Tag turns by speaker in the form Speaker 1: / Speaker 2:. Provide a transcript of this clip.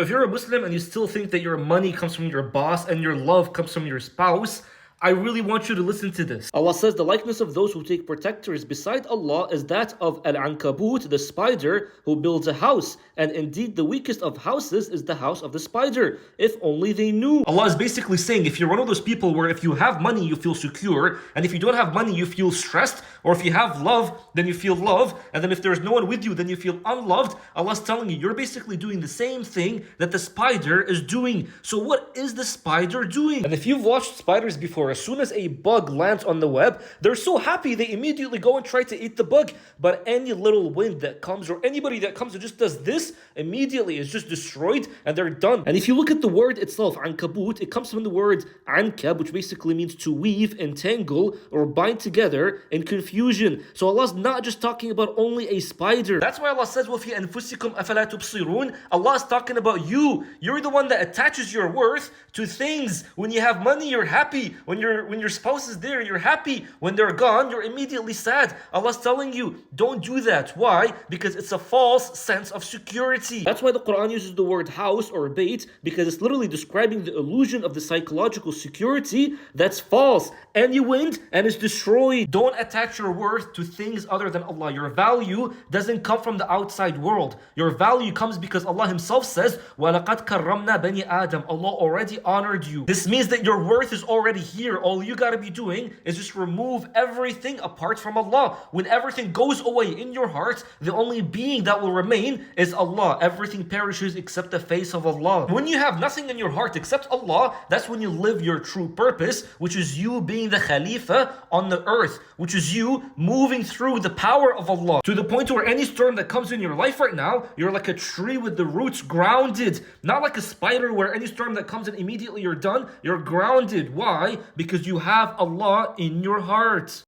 Speaker 1: If you're a Muslim and you still think that your money comes from your boss and your love comes from your spouse, I really want you to listen to this. Allah says the likeness of those who take protectors beside Allah is that of Al-Ankabut, the spider who builds a house. And indeed the weakest of houses is the house of the spider. If only they knew. Allah is basically saying if you're one of those people where if you have money you feel secure, and if you don't have money you feel stressed, or if you have love then you feel love, and then if there's no one with you then you feel unloved, Allah's telling you you're basically doing the same thing that the spider is doing. So what is the spider doing? And if you've watched spiders before, as soon as a bug lands on the web, they're so happy they immediately go and try to eat the bug. But any little wind that comes or anybody that comes and just does this, immediately is just destroyed and they're done. And if you look at the word itself, ankabut, it comes from the word ankab, which basically means to weave, entangle, or bind together in confusion. So Allah's not just talking about only a spider. That's why Allah says, وَفِي أَنفُسِكُمْ أَفَلَا تُبْصِرُونَ. Allah is talking about you. You're the one that attaches your worth to things. When you have money, you're happy. When your spouse is there, you're happy. When they're gone, you're immediately sad. Allah's telling you, don't do that. Why? Because it's a false sense of security. That's why the Quran uses the word house or bait, because it's literally describing the illusion of the psychological security that's false. And you win and it's destroyed. Don't attach your worth to things other than Allah. Your value doesn't come from the outside world. Your value comes because Allah Himself says, وَلَقَدْ كَرَّمْنَا بَنِي آدَمَ. Allah already honored you. This means that your worth is already here. All you gotta be doing is just remove everything apart from Allah. When everything goes away in your heart, the only being that will remain is Allah. Everything perishes except the face of Allah. When you have nothing in your heart except Allah, that's when you live your true purpose, which is you being the Khalifa on the earth, which is you moving through the power of Allah, to the point where any storm that comes in your life right now, you're like a tree with the roots grounded, not like a spider where any storm that comes in immediately you're done. You're grounded. Why? Because you have Allah in your heart.